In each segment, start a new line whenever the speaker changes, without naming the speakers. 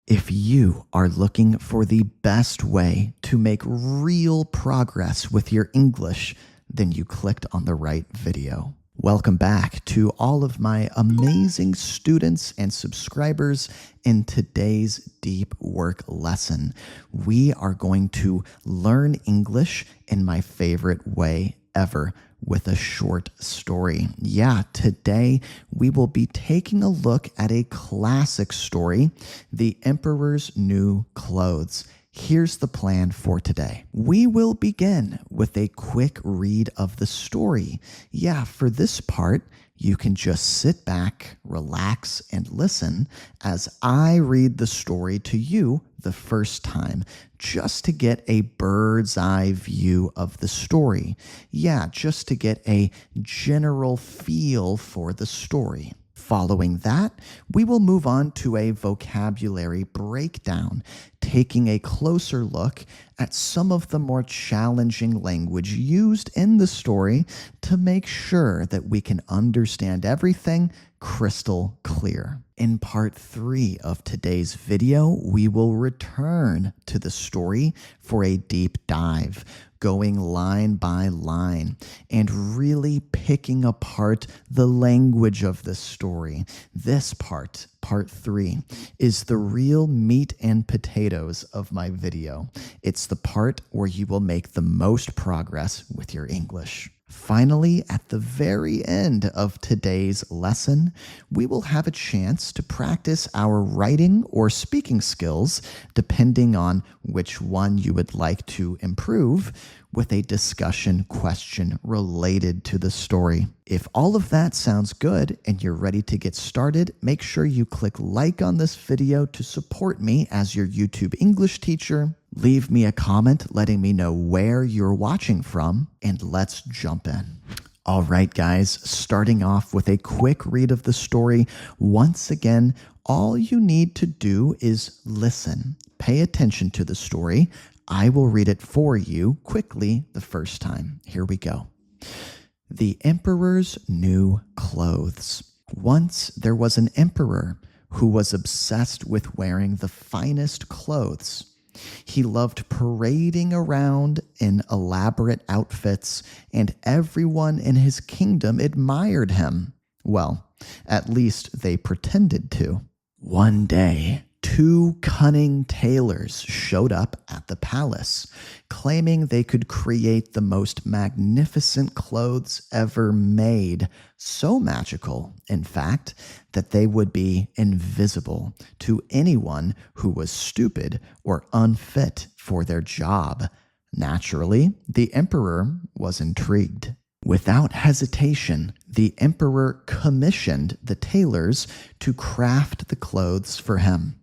If you are looking for the best way to make real progress with your English, then you clicked on the right video. Welcome back to all of my amazing students and subscribers. In today's deep work lesson, we are going to learn English in my favorite way ever, with a short story. Yeah, today we will be taking a look at a classic story, The Emperor's New Clothes. Here's the plan for today. We will begin with a quick read of the story. Yeah, for this part, you can just sit back, relax, and listen as I read the story to you the first time, just to get a bird's eye view of the story. Yeah, just to get a general feel for the story. Following that, we will move on to a vocabulary breakdown, taking a closer look at some of the more challenging language used in the story to make sure that we can understand everything crystal clear. In part 3 of today's video, we will return to the story for a deep dive, going line by line and really picking apart the language of the story. This part 3, is the real meat and potatoes of my video. It's the part where you will make the most progress with your English. Finally, at the very end of today's lesson, we will have a chance to practice our writing or speaking skills, depending on which one you would like to improve, with a discussion question related to the story. If all of that sounds good and you're ready to get started, make sure you click like on this video to support me as your YouTube English teacher. Leave me a comment letting me know where you're watching from, and let's jump in. All right, guys, starting off with a quick read of the story. Once again, all you need to do is listen. Pay attention to the story. I will read it for you quickly the first time. Here we go. The Emperor's New Clothes. Once there was an emperor who was obsessed with wearing the finest clothes. He loved parading around in elaborate outfits, and everyone in his kingdom admired him. Well, at least they pretended to. One day, 2 cunning tailors showed up at the palace, claiming they could create the most magnificent clothes ever made, so magical, in fact, that they would be invisible to anyone who was stupid or unfit for their job. Naturally, the emperor was intrigued. Without hesitation, the emperor commissioned the tailors to craft the clothes for him.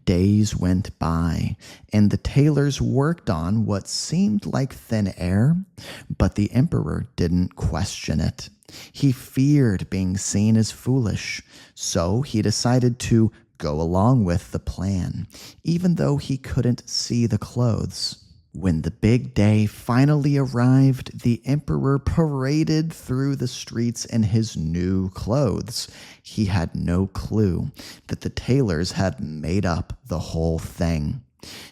Days went by, and the tailors worked on what seemed like thin air, but the emperor didn't question it. He feared being seen as foolish, so he decided to go along with the plan, even though he couldn't see the clothes. When the big day finally arrived, the emperor paraded through the streets in his new clothes. He had no clue that the tailors had made up the whole thing.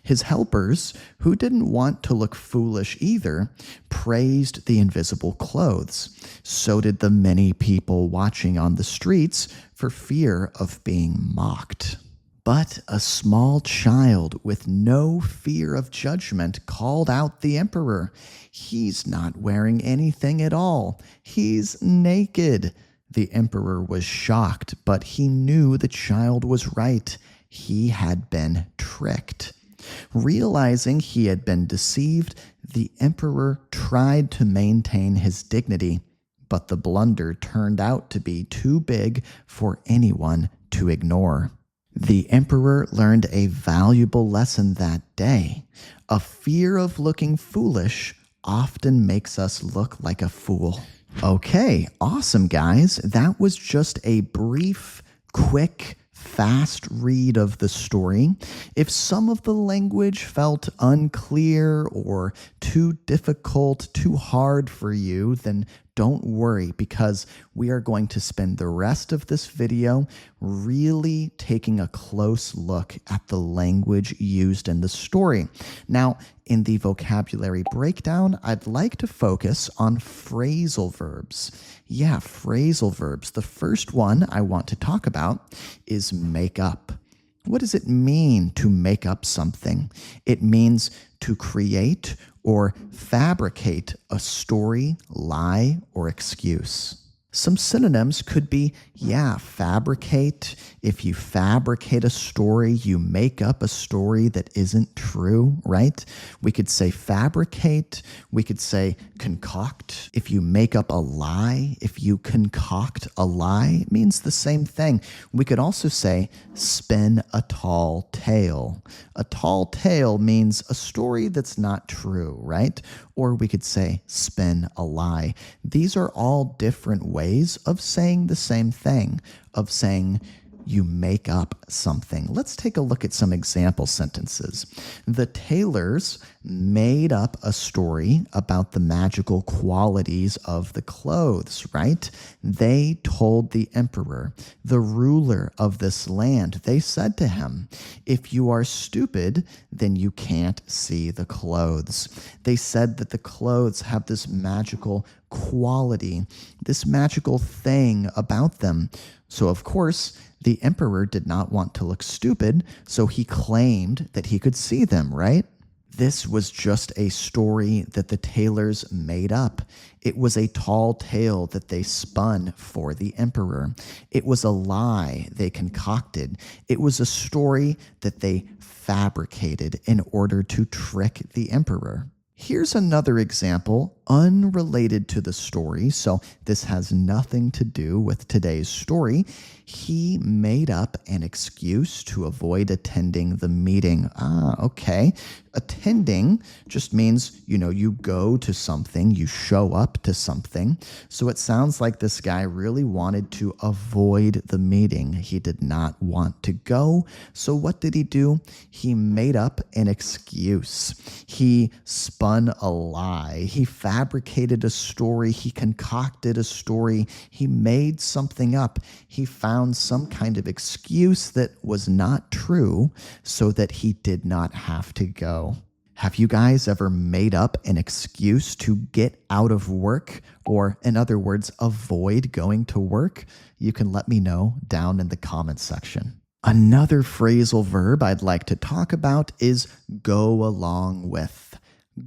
His helpers, who didn't want to look foolish either, praised the invisible clothes. So did the many people watching on the streets for fear of being mocked. But a small child with no fear of judgment called out the emperor. "He's not wearing anything at all. He's naked." The emperor was shocked, but he knew the child was right. He had been tricked. Realizing he had been deceived, the emperor tried to maintain his dignity, but the blunder turned out to be too big for anyone to ignore. The emperor learned a valuable lesson that day. A fear of looking foolish often makes us look like a fool. Okay, awesome, guys. That was just a brief, quick, fast read of the story. If some of the language felt unclear or too difficult, too hard for you, then don't worry, because we are going to spend the rest of this video really taking a close look at the language used in the story. Now, in the vocabulary breakdown, I'd like to focus on phrasal verbs. Yeah, phrasal verbs. The first one I want to talk about is make up. What does it mean to make up something? It means to create or fabricate a story, lie, or excuse. Some synonyms could be, fabricate. If you fabricate a story, you make up a story that isn't true, right? We could say fabricate. We could say concoct. If you make up a lie, if you concoct a lie, it means the same thing. We could also say spin a tall tale. A tall tale means a story that's not true, right? Or we could say spin a lie. These are all different ways of saying the same thing, of saying you make up something. Let's take a look at some example sentences. The tailors made up a story about the magical qualities of the clothes, right? They told the emperor, the ruler of this land, they said to him, if you are stupid, then you can't see the clothes. They said that the clothes have this magical quality, this magical thing about them. So, of course, the emperor did not want to look stupid, so he claimed that he could see them, right? This was just a story that the tailors made up. It was a tall tale that they spun for the emperor. It was a lie they concocted. It was a story that they fabricated in order to trick the emperor. Here's another example, unrelated to the story, so this has nothing to do with today's story. He made up an excuse to avoid attending the meeting. Okay. Attending just means, you go to something, you show up to something. So it sounds like this guy really wanted to avoid the meeting. He did not want to go. So what did he do? He made up an excuse. He spun a lie. He fabricated a story. He concocted a story. He made something up. He found some kind of excuse that was not true so that he did not have to go. Have you guys ever made up an excuse to get out of work, or in other words, avoid going to work? You can let me know down in the comments section. Another phrasal verb I'd like to talk about is go along with.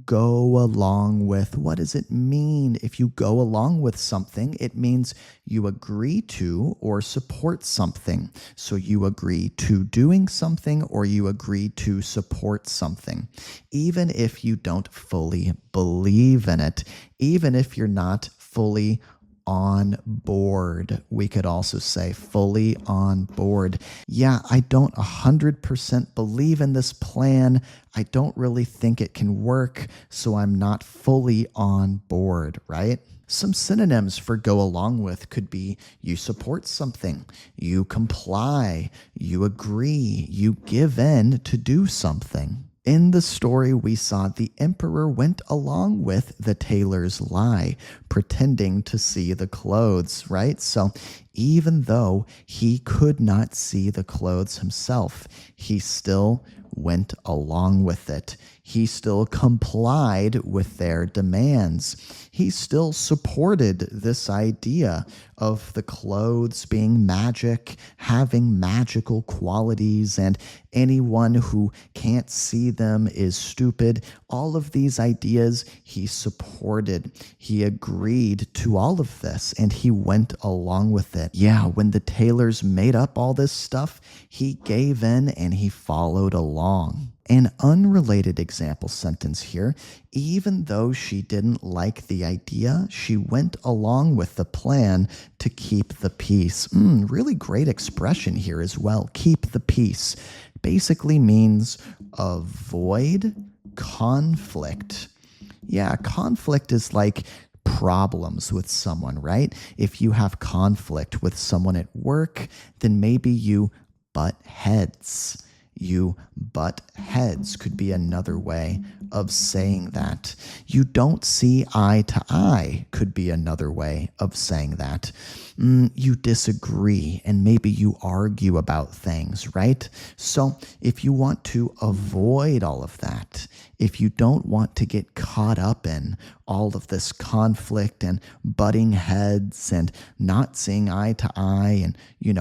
Go along with. What does it mean if you go along with something? It means you agree to or support something. So you agree to doing something or you agree to support something. Even if you don't fully believe in it, even if you're not fully on board. We could also say fully on board. Yeah, I don't 100% believe in this plan. I don't really think it can work, so I'm not fully on board, right? Some synonyms for go along with could be you support something, you comply, you agree, you give in to do something. In the story, we saw the emperor went along with the tailor's lie, pretending to see the clothes, right? So even though he could not see the clothes himself, he still went along with it. He still complied with their demands. He still supported this idea of the clothes being magic, having magical qualities, and anyone who can't see them is stupid. All of these ideas he supported. He agreed to all of this, and he went along with it. Yeah, when the tailors made up all this stuff, he gave in and he followed along. An unrelated example sentence here, even though she didn't like the idea, she went along with the plan to keep the peace. Really great expression here as well, keep the peace. Basically means avoid conflict. Yeah, conflict is like problems with someone, right? If you have conflict with someone at work, then maybe you butt heads. You butt heads could be another way of saying that. You don't see eye to eye could be another way of saying that. You disagree and maybe you argue about things, right? So if you want to avoid all of that, if you don't want to get caught up in all of this conflict and butting heads and not seeing eye to eye and,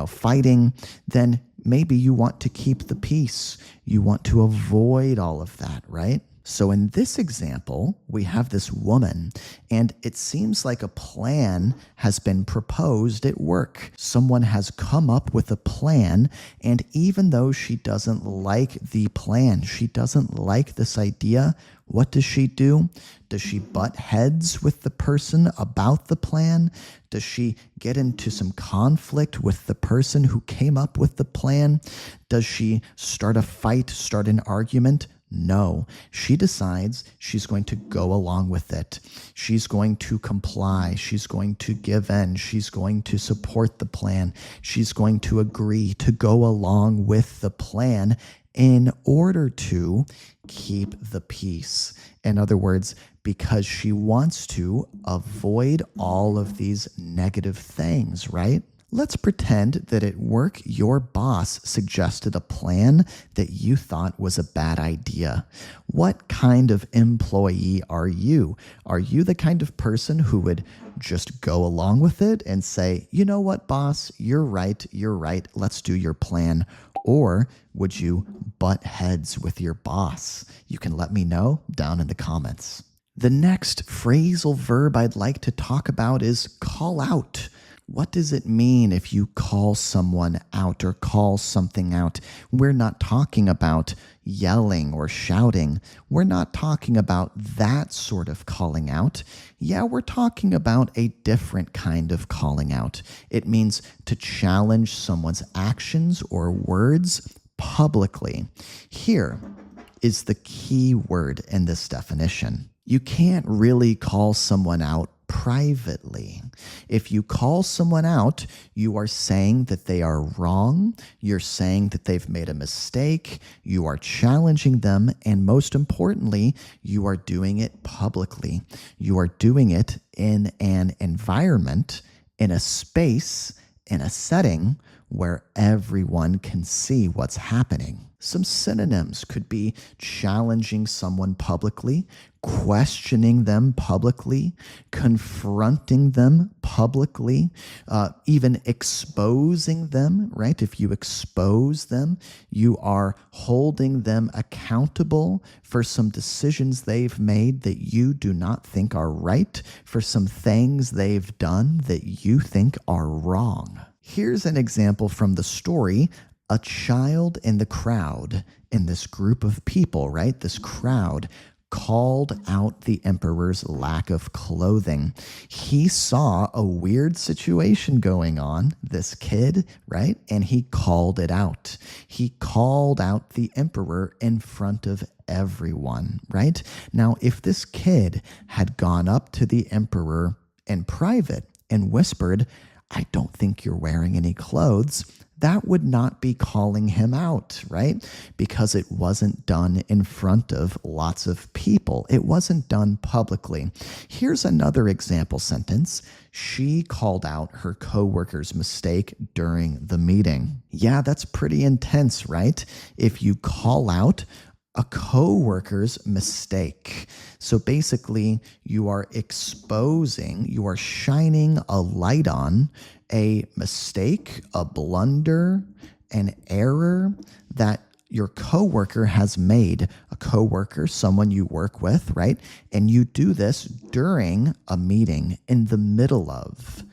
fighting, then maybe you want to keep the peace. You want to avoid all of that, right? So in this example, we have this woman, and it seems like a plan has been proposed at work. Someone has come up with a plan, and even though she doesn't like the plan, she doesn't like this idea, what does she do? Does she butt heads with the person about the plan? Does she get into some conflict with the person who came up with the plan? Does she start a fight, start an argument? No, she decides she's going to go along with it. She's going to comply. She's going to give in. She's going to support the plan. She's going to agree to go along with the plan in order to keep the peace. In other words, because she wants to avoid all of these negative things, right? Let's pretend that at work, your boss suggested a plan that you thought was a bad idea. What kind of employee are you? Are you the kind of person who would just go along with it and say, you know what, boss, you're right, let's do your plan? Or would you butt heads with your boss? You can let me know down in the comments. The next phrasal verb I'd like to talk about is call out. What does it mean if you call someone out or call something out? We're not talking about yelling or shouting. We're not talking about that sort of calling out. Yeah, we're talking about a different kind of calling out. It means to challenge someone's actions or words publicly. Here is the key word in this definition. You can't really call someone out privately. If you call someone out, you are saying that they are wrong, you're saying that they've made a mistake, you are challenging them, and most importantly, you are doing it publicly. You are doing it in an environment, in a space, in a setting where everyone can see what's happening. Some synonyms could be challenging someone publicly, questioning them publicly, confronting them publicly, even exposing them, right? If you expose them, you are holding them accountable for some decisions they've made that you do not think are right, for some things they've done that you think are wrong. Here's an example from the story. A child in the crowd, in this group of people, right? This crowd called out the emperor's lack of clothing. He saw a weird situation going on, this kid, right? And he called it out. He called out the emperor in front of everyone, right? Now, if this kid had gone up to the emperor in private and whispered, I don't think you're wearing any clothes, that would not be calling him out, right? Because it wasn't done in front of lots of people. It wasn't done publicly. Here's another example sentence. She called out her coworker's mistake during the meeting. Yeah, that's pretty intense, right? If you call out a coworker's mistake. So basically, you are exposing, you are shining a light on a mistake, a blunder, an error that your coworker has made. A coworker, someone you work with, right? And you do this during a meeting, in the middle of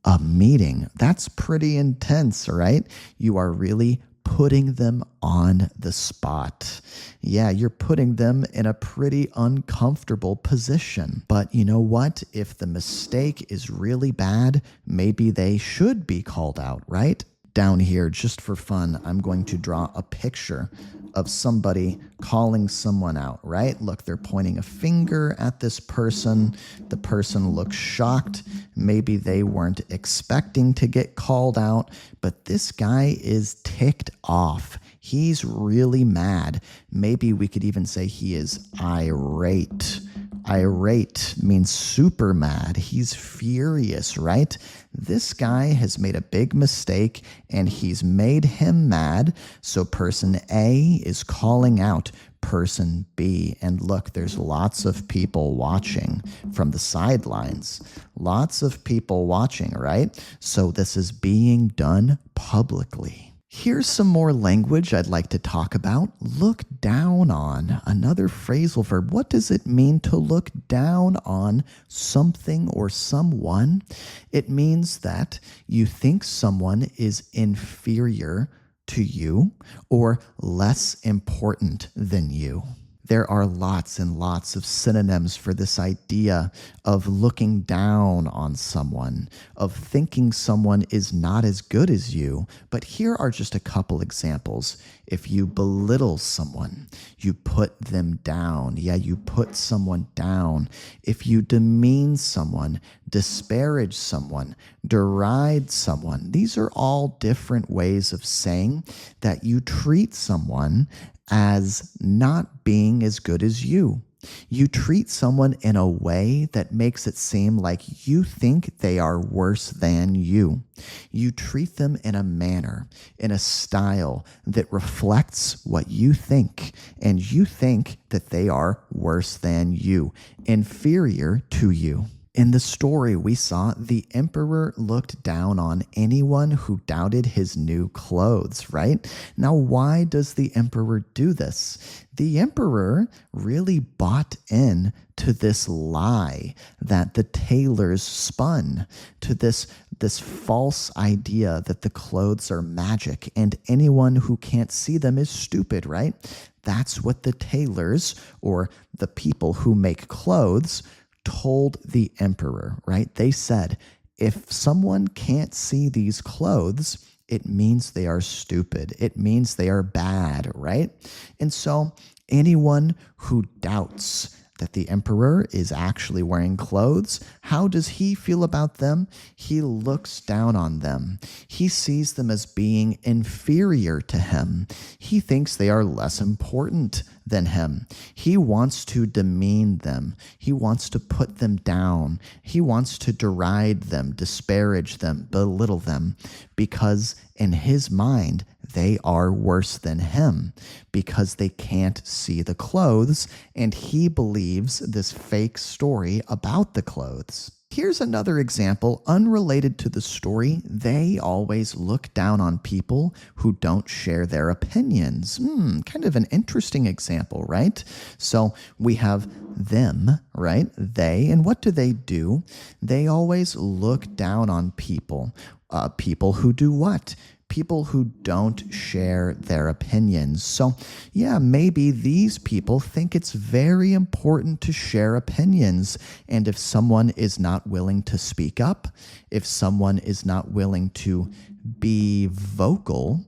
a meeting. That's pretty intense, right? You are really putting them on the spot. Yeah, you're putting them in a pretty uncomfortable position. But you know what? If the mistake is really bad, maybe they should be called out, right? Down here, just for fun, I'm going to draw a picture of somebody calling someone out, right? Look, they're pointing a finger at this person. The person looks shocked. Maybe they weren't expecting to get called out, but this guy is ticked off. He's really mad. Maybe we could even say he is irate. Irate means super mad. He's furious, right? This guy has made a big mistake and he's made him mad. So person A is calling out person B. And look, there's lots of people watching from the sidelines. Lots of people watching, right? So this is being done publicly. Here's some more language I'd like to talk about. Look down on. Another phrasal verb. What does it mean to look down on something or someone? It means that you think someone is inferior to you or less important than you. There are lots and lots of synonyms for this idea of looking down on someone, of thinking someone is not as good as you. But here are just a couple examples. If you belittle someone, you put them down. Yeah, you put someone down. If you demean someone, disparage someone, deride someone, these are all different ways of saying that you treat someone as not being as good as you. You treat someone in a way that makes it seem like you think they are worse than you. You treat them in a manner, in a style that reflects what you think, and you think that they are worse than you, inferior to you. In the story, we saw the emperor looked down on anyone who doubted his new clothes, right? Now, why does the emperor do this? The emperor really bought in to this lie that the tailors spun, to this false idea that the clothes are magic and anyone who can't see them is stupid, right? That's what the tailors, or the people who make clothes, told the emperor, right? They said, if someone can't see these clothes, it means they are stupid. It means they are bad, right? And so anyone who doubts that the emperor is actually wearing clothes, how does he feel about them? He looks down on them. He sees them as being inferior to him. He thinks they are less important than him. He wants to demean them. He wants to put them down. He wants to deride them, disparage them, belittle them, because in his mind, they are worse than him because they can't see the clothes, and he believes this fake story about the clothes. Here's another example unrelated to the story. They always look down on people who don't share their opinions. Kind of an interesting example, right? So we have them, right? They, and what do? They always look down on people. People who do what? People who don't share their opinions. So yeah, maybe these people think it's very important to share opinions. And if someone is not willing to speak up, if someone is not willing to be vocal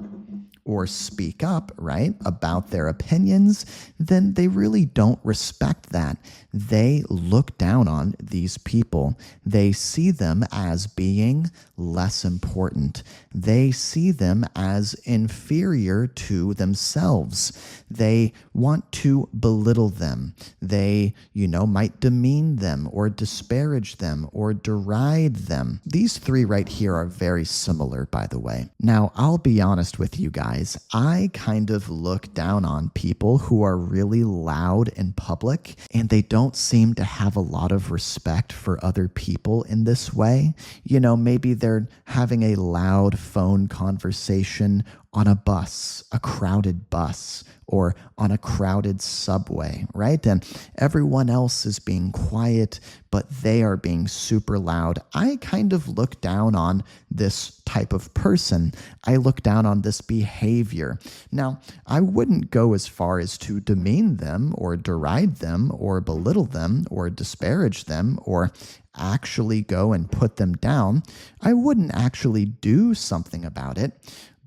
or speak up, right, about their opinions, then they really don't respect that. They look down on these people. They see them as being less important. They see them as inferior to themselves. They want to belittle them. They, might demean them or disparage them or deride them. These three right here are very similar, by the way. Now, I'll be honest with you guys. I kind of look down on people who are really loud in public and they don't seem to have a lot of respect for other people in this way. Maybe they're having a loud phone conversation on a bus, a crowded bus, or on a crowded subway, right? And everyone else is being quiet, but they are being super loud. I kind of look down on this type of person. I look down on this behavior. Now, I wouldn't go as far as to demean them or deride them or belittle them or disparage them or actually go and put them down. I wouldn't actually do something about it.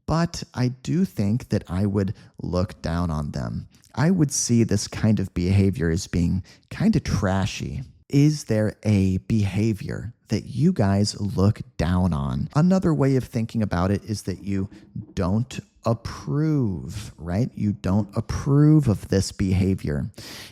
but I do think that I would look down on them. I would see this kind of behavior as being kind of trashy. Is there a behavior that you guys look down on? Another way of thinking about it is that you don't approve, right? You don't approve of this behavior.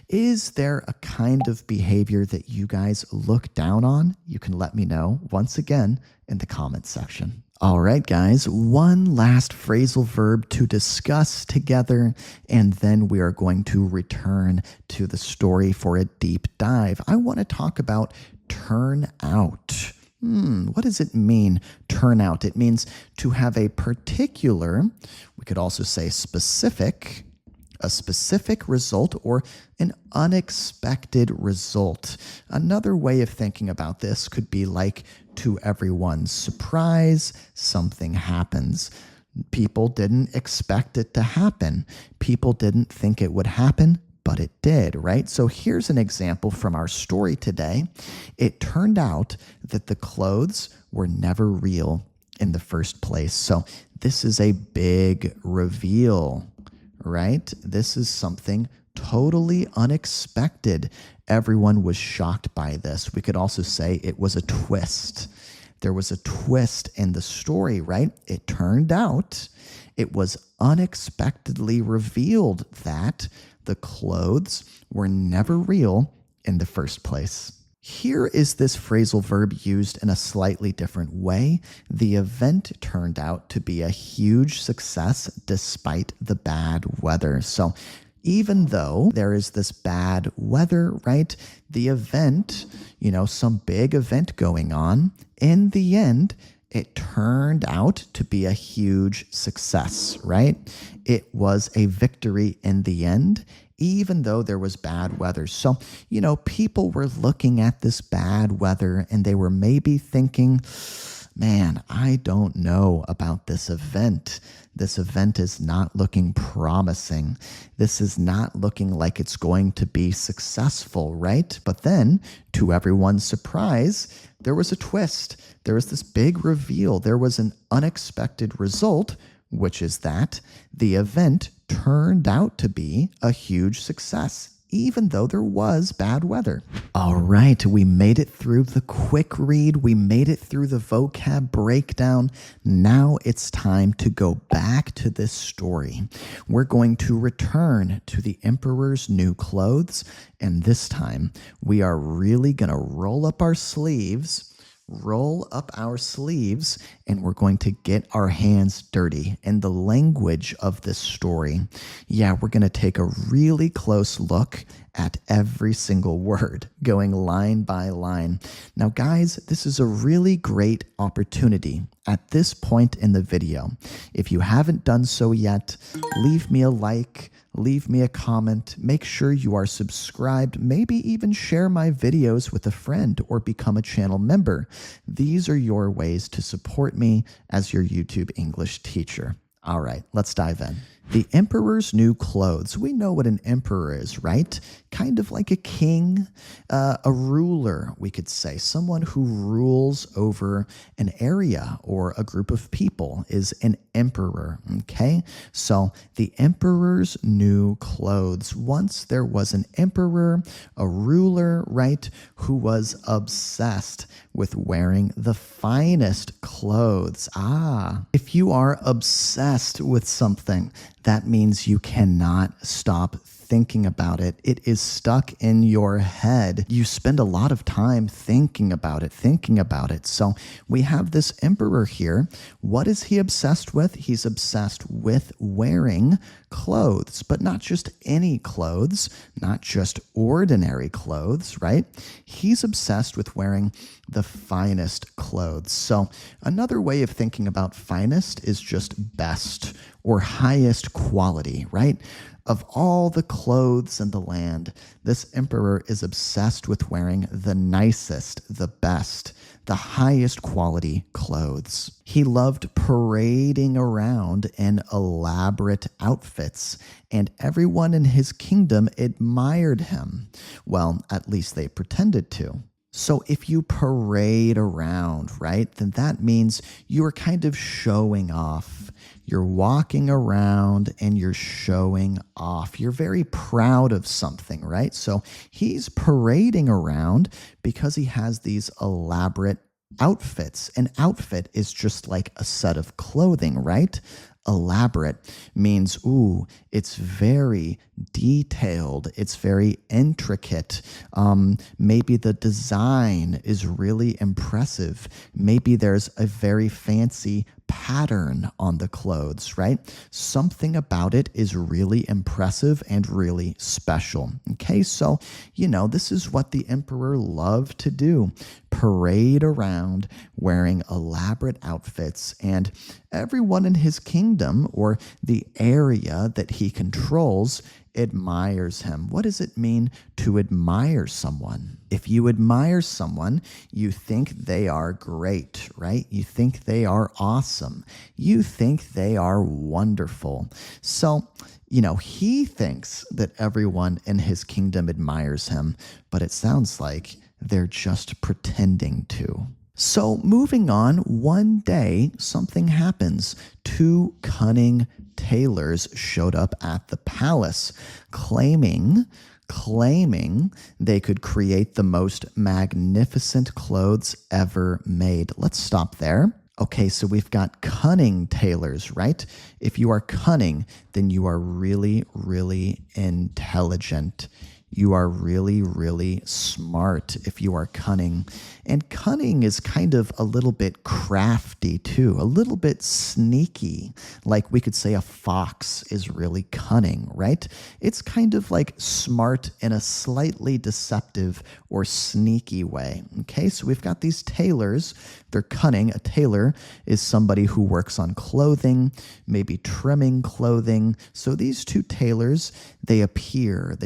Is there a kind of behavior that you guys look down on? You can let me know once again in the comments section. All right, guys, one last phrasal verb to discuss together, and then we are going to return to the story for a deep dive. I want to talk about turn out. What does it mean, turn out? It means to have a particular, we could also say specific, a specific result or an unexpected result. Another way of thinking about this could be like, to everyone's surprise, something happens. People didn't expect it to happen. People didn't think it would happen, but it did, right? So here's an example from our story today. It turned out that the clothes were never real in the first place. So this is a big reveal, right? This is something totally unexpected. Everyone was shocked by this. We could also say it was a twist. There was a twist in the story, right? It turned out it was unexpectedly revealed that the clothes were never real in the first place. Here is this phrasal verb used in a slightly different way. The event turned out to be a huge success despite the bad weather. So even though there is this bad weather, right? The event, some big event going on, in the end, it turned out to be a huge success, right? It was a victory in the end, even though there was bad weather. So, people were looking at this bad weather and they were maybe thinking, man, I don't know about this event. This event is not looking promising. This is not looking like it's going to be successful, right? But then, to everyone's surprise, there was a twist. There was this big reveal. There was an unexpected result, which is that the event turned out to be a huge success, even though there was bad weather. All right, we made it through the quick read. We made it through the vocab breakdown. Now it's time to go back to this story. We're going to return to the emperor's new clothes, and this time we are really going to roll up our sleeves, and we're going to get our hands dirty in the language of this story. Yeah, we're going to take a really close look at every single word, going line by line. Now, guys, this is a really great opportunity at this point in the video. If you haven't done so yet, leave me a like, leave me a comment, make sure you are subscribed, maybe even share my videos with a friend or become a channel member. These are your ways to support me as your YouTube English teacher. All right, let's dive in. The emperor's new clothes. We know what an emperor is, right? Kind of like a king, a ruler, we could say. Someone who rules over an area or a group of people is an emperor, okay? So the emperor's new clothes. Once there was an emperor, a ruler, right, who was obsessed with wearing the finest clothes. If you are obsessed with something, that means you cannot stop thinking about it. It is stuck in your head. You spend a lot of time thinking about it. So we have this emperor here. What is he obsessed with? He's obsessed with wearing clothes, but not just any clothes, not just ordinary clothes, right? He's obsessed with wearing the finest clothes. So another way of thinking about finest is just best or highest quality, right? Of all the clothes in the land, this emperor is obsessed with wearing the nicest, the best, the highest quality clothes. He loved parading around in elaborate outfits, and everyone in his kingdom admired him. Well, at least they pretended to. So if you parade around, right, then that means you are kind of showing off. You're walking around and you're showing off. You're very proud of something, right? So he's parading around because he has these elaborate outfits. An outfit is just like a set of clothing, right? Elaborate means, ooh, it's very detailed. It's very intricate. Maybe the design is really impressive. Maybe there's a very fancy pattern on the clothes, right? Something about it is really impressive and really special. Okay, so, this is what the emperor loved to do. Parade around wearing elaborate outfits, and everyone in his kingdom or the area that he controls admires him. What does it mean to admire someone? If you admire someone, you think they are great, right? You think they are awesome. You think they are wonderful. So, he thinks that everyone in his kingdom admires him, but it sounds like they're just pretending to. So moving on, one day something happens. Two cunning tailors showed up at the palace, claiming they could create the most magnificent clothes ever made. Let's stop there. Okay, so we've got cunning tailors, right? If you are cunning, then you are really, really intelligent. You are really, really smart if you are cunning. And cunning is kind of a little bit crafty too, a little bit sneaky. Like we could say a fox is really cunning, right? It's kind of like smart in a slightly deceptive or sneaky way. Okay, so we've got these tailors. They're cunning. A tailor is somebody who works on clothing, maybe trimming clothing. So these two tailors, they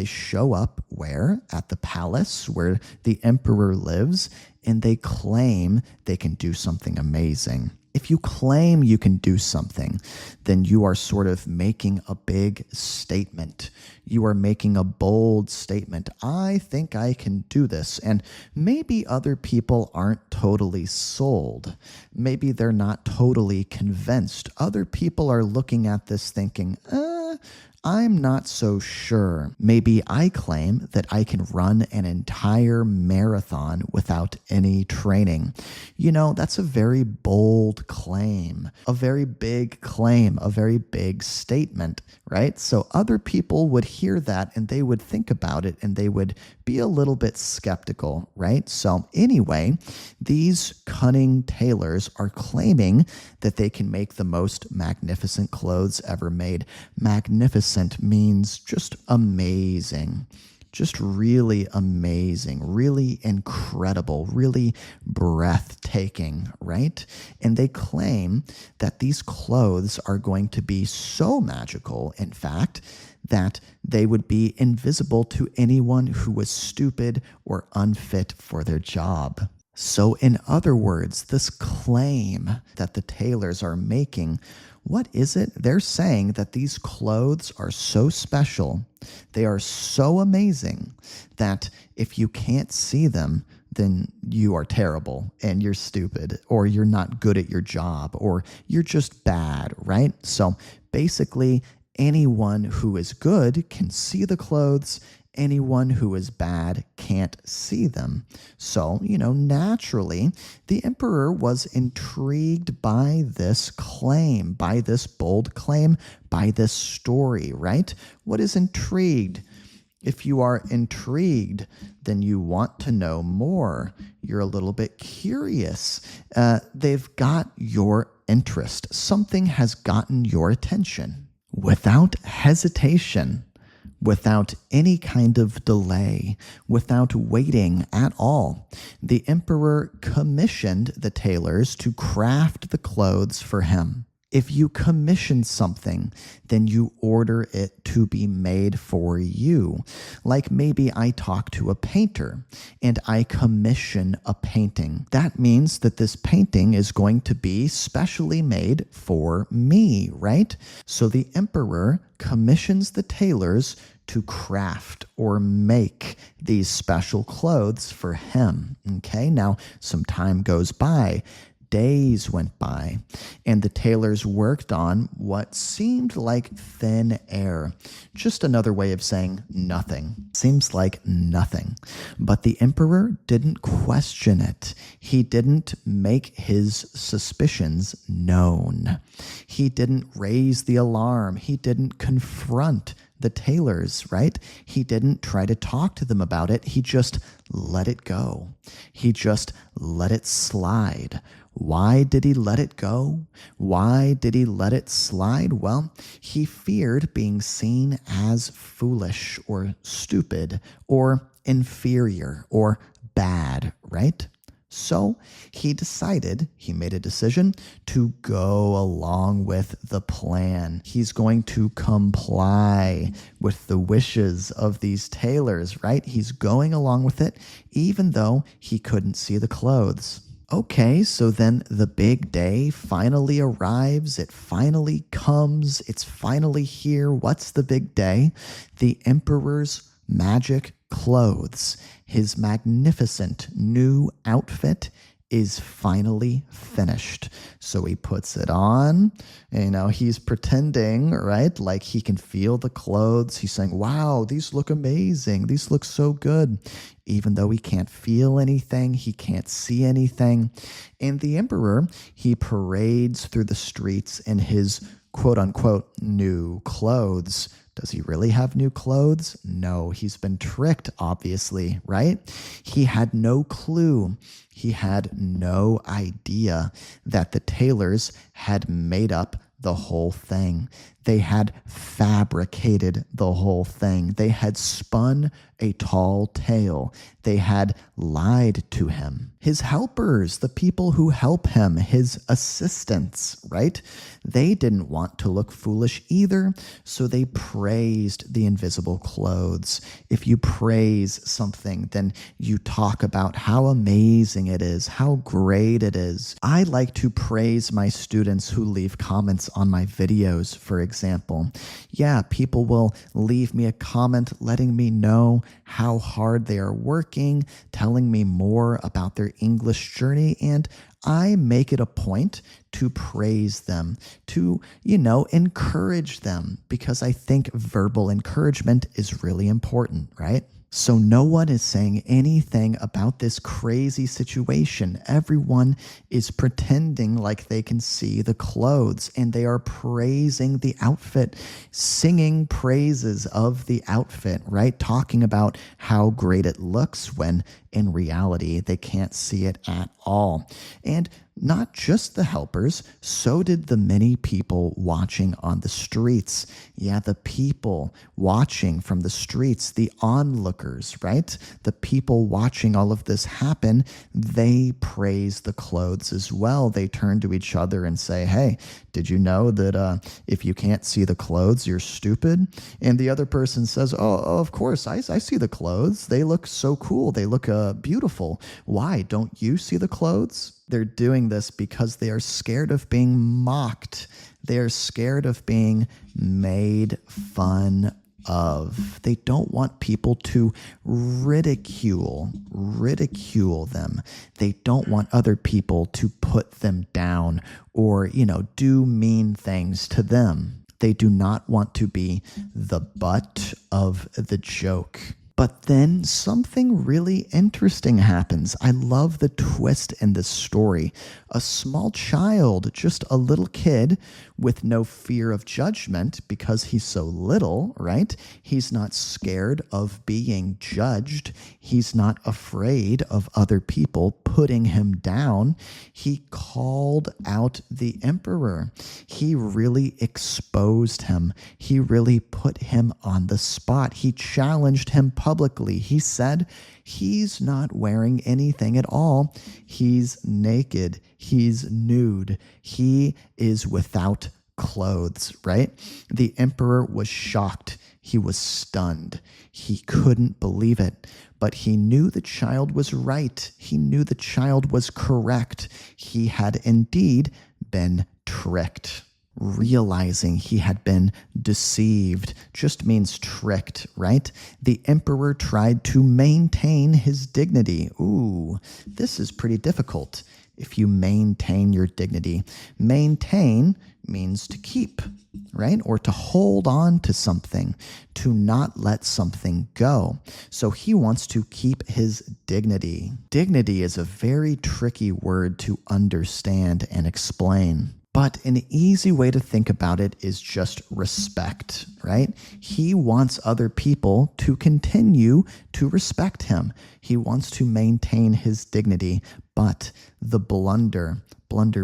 show up where? At the palace where the emperor lives, and they claim they can do something amazing. If you claim you can do something, then you are sort of making a big statement. You are making a bold statement. I think I can do this. And maybe other people aren't totally sold. Maybe they're not totally convinced. Other people are looking at this thinking, I'm not so sure. Maybe I claim that I can run an entire marathon without any training. That's a very bold claim, a very big claim, a very big statement, right? So other people would hear that and they would think about it and they would be a little bit skeptical, right? So anyway, these cunning tailors are claiming that they can make the most magnificent clothes ever made. Magnificent means just amazing, just really amazing, really incredible, really breathtaking, right? And they claim that these clothes are going to be so magical, in fact, that they would be invisible to anyone who was stupid or unfit for their job. So in other words, this claim that the tailors are making, what is it? They're saying that these clothes are so special, they are so amazing, that if you can't see them, then you are terrible and you're stupid, or you're not good at your job, or you're just bad, right? So basically, anyone who is good can see the clothes. Anyone who is bad can't see them. So, naturally, the emperor was intrigued by this claim, by this bold claim, by this story, right? What is intrigued? If you are intrigued, then you want to know more. You're a little bit curious. They've got your interest. Something has gotten your attention. Without hesitation, without any kind of delay, without waiting at all, the emperor commissioned the tailors to craft the clothes for him. If you commission something, then you order it to be made for you. Like maybe I talk to a painter and I commission a painting. That means that this painting is going to be specially made for me, right? So the emperor commissions the tailors to craft or make these special clothes for him. Okay, now some time goes by. Days went by, and the tailors worked on what seemed like thin air. Just another way of saying nothing. Seems like nothing. But the emperor didn't question it. He didn't make his suspicions known. He didn't raise the alarm. He didn't confront the tailors, right? He didn't try to talk to them about it. He just let it go. He just let it slide. Why did he let it go? Why did he let it slide? Well, he feared being seen as foolish or stupid or inferior or bad, right? So he made a decision to go along with the plan. He's going to comply with the wishes of these tailors, right? He's going along with it, even though he couldn't see the clothes. Okay, so then the big day finally arrives. It finally comes. It's finally here. What's the big day? The emperor's magic clothes. His magnificent new outfit is finally finished. So he puts it on. He's pretending, right? Like he can feel the clothes. He's saying, wow, these look amazing. These look so good. Even though he can't feel anything, he can't see anything. And the emperor, he parades through the streets in his quote unquote new clothes. Does he really have new clothes? No, he's been tricked, obviously, right? He had no clue. He had no idea that the tailors had made up the whole thing. They had fabricated the whole thing. They had spun a tall tale. They had lied to him. His helpers, the people who help him, his assistants, right? They didn't want to look foolish either, so they praised the invisible clothes. If you praise something, then you talk about how amazing it is, how great it is. I like to praise my students who leave comments on my videos, for example. Yeah, people will leave me a comment letting me know how hard they are working, telling me more about their English journey, and I make it a point to praise them, to, encourage them, because I think verbal encouragement is really important, right? So no one is saying anything about this crazy situation. Everyone is pretending like they can see the clothes, and they are praising the outfit, singing praises of the outfit, right? Talking about how great it looks when in reality they can't see it at all. And not just the helpers, so did the many people watching on the streets. Yeah, the people watching from the streets, the onlookers, right? The people watching all of this happen, they praise the clothes as well. They turn to each other and say, hey, did you know that if you can't see the clothes, you're stupid? And the other person says, oh, of course, I see the clothes. They look so cool. They look beautiful. Why? Don't you see the clothes? They're doing this because they are scared of being mocked. They are scared of being made fun of. They don't want people to ridicule them. They don't want other people to put them down or, do mean things to them. They do not want to be the butt of the joke. But then something really interesting happens. I love the twist in this story. A small child, just a little kid with no fear of judgment because he's so little, right? He's not scared of being judged. He's not afraid of other people putting him down. He called out the emperor. He really exposed him. He really put him on the spot. He challenged him publicly. He said, he's not wearing anything at all. He's naked. He's nude. He is without clothes, right? The emperor was shocked. He was stunned. He couldn't believe it. But he knew the child was right. He knew the child was correct. He had indeed been tricked. Realizing he had been deceived just means tricked, right? The emperor tried to maintain his dignity. Ooh, this is pretty difficult. If you maintain your dignity, maintain means to keep, right? Or to hold on to something, to not let something go. So he wants to keep his dignity. Dignity is a very tricky word to understand and explain. But an easy way to think about it is just respect, right? He wants other people to continue to respect him. He wants to maintain his dignity, but the blunder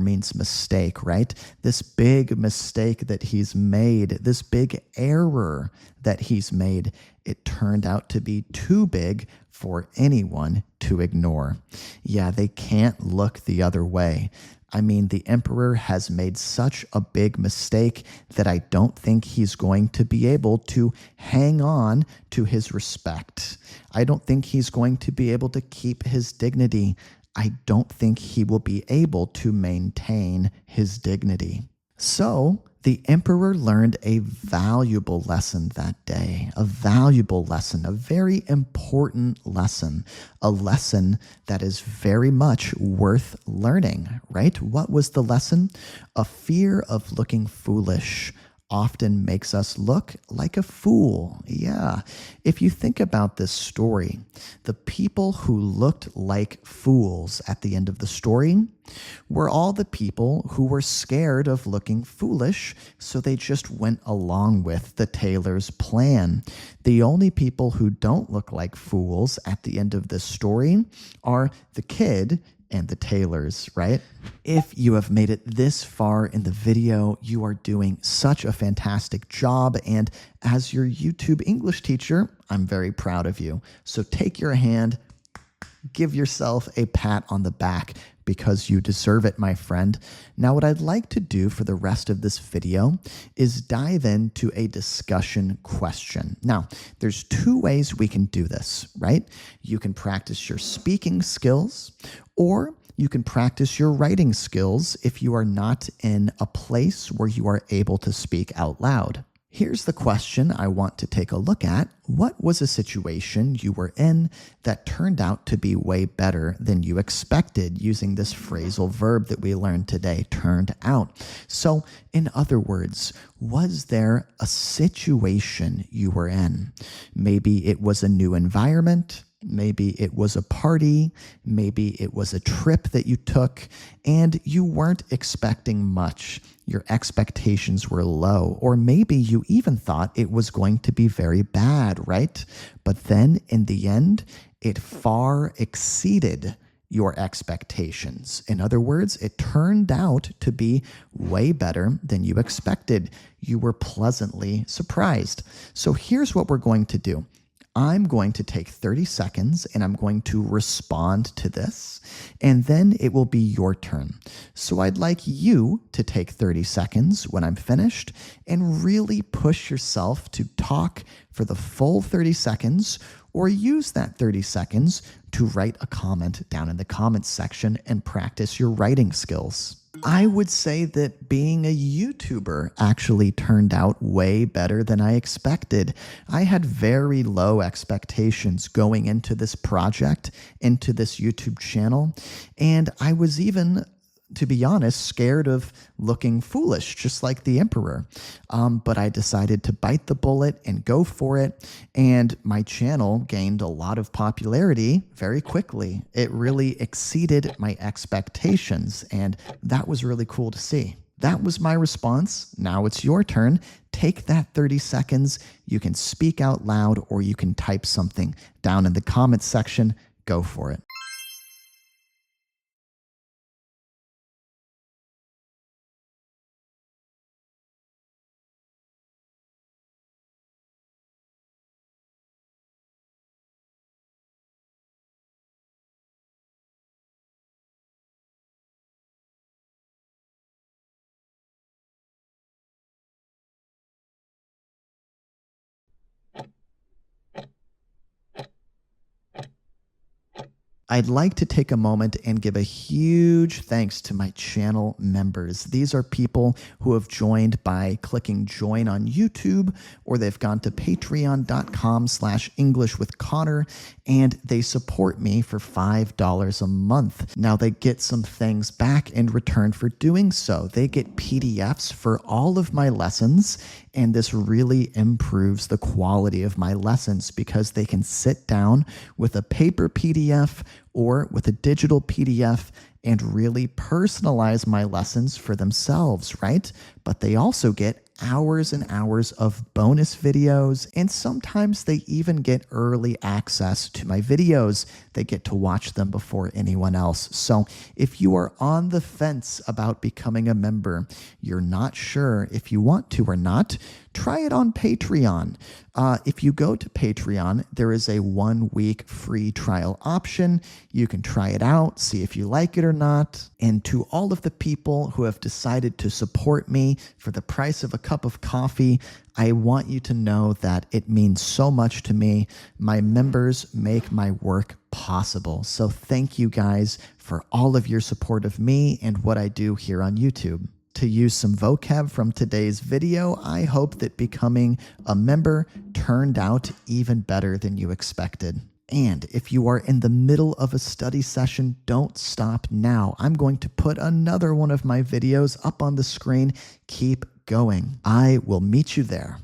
means mistake, right? This big mistake that he's made, this big error that he's made, it turned out to be too big for anyone to ignore. Yeah, they can't look the other way. I mean, the emperor has made such a big mistake that I don't think he's going to be able to hang on to his respect. I don't think he's going to be able to keep his dignity. I don't think he will be able to maintain his dignity. So, the emperor learned a valuable lesson that day, a valuable lesson, a very important lesson, a lesson that is very much worth learning, right? What was the lesson? A fear of looking foolish often makes us look like a fool. Yeah. If you think about this story, the people who looked like fools at the end of the story were all the people who were scared of looking foolish, so they just went along with the tailor's plan. The only people who don't look like fools at the end of this story are the kid and the tailors, right? If you have made it this far in the video, you are doing such a fantastic job. And as your YouTube English teacher, I'm very proud of you. So take your hand, give yourself a pat on the back because you deserve it, my friend. Now, what I'd like to do for the rest of this video is dive into a discussion question. Now, there's two ways we can do this, right? You can practice your speaking skills, or you can practice your writing skills if you are not in a place where you are able to speak out loud. Here's the question I want to take a look at. What was a situation you were in that turned out to be way better than you expected, using this phrasal verb that we learned today, turned out? So, in other words, was there a situation you were in? Maybe it was a new environment. Maybe it was a party, maybe it was a trip that you took, and you weren't expecting much. Your expectations were low, or maybe you even thought it was going to be very bad, right? But then in the end, it far exceeded your expectations. In other words, it turned out to be way better than you expected. You were pleasantly surprised. So here's what we're going to do. I'm going to take 30 seconds and I'm going to respond to this, and then it will be your turn. So I'd like you to take 30 seconds when I'm finished and really push yourself to talk for the full 30 seconds, or use that 30 seconds to write a comment down in the comments section and practice your writing skills. I would say that being a YouTuber actually turned out way better than I expected. I had very low expectations going into this project, into this YouTube channel, and I was even, to be honest, scared of looking foolish, just like the emperor. But I decided to bite the bullet and go for it, and my channel gained a lot of popularity very quickly. It really exceeded my expectations, and that was really cool to see. That was my response. Now it's your turn. Take that 30 seconds. You can speak out loud, or you can type something down in the comments section. Go for it. I'd like to take a moment and give a huge thanks to my channel members. These are people who have joined by clicking join on YouTube, or they've gone to patreon.com/EnglishWithConnor, and they support me for $5 a month. Now they get some things back in return for doing so. They get PDFs for all of my lessons, and this really improves the quality of my lessons because they can sit down with a paper PDF or with a digital PDF and really personalize my lessons for themselves, right? But they also get hours and hours of bonus videos, and sometimes they even get early access to my videos. They get to watch them before anyone else. So if you are on the fence about becoming a member, you're not sure if you want to or not, try it on Patreon. If you go to Patreon, there is a 1-week free trial option. You can try it out, see if you like it or not. And to all of the people who have decided to support me for the price of a cup of coffee, I want you to know that it means so much to me. My members make my work possible. So thank you guys for all of your support of me and what I do here on YouTube. To use some vocab from today's video, I hope that becoming a member turned out even better than you expected. And if you are in the middle of a study session, don't stop now. I'm going to put another one of my videos up on the screen. Keep going. I will meet you there.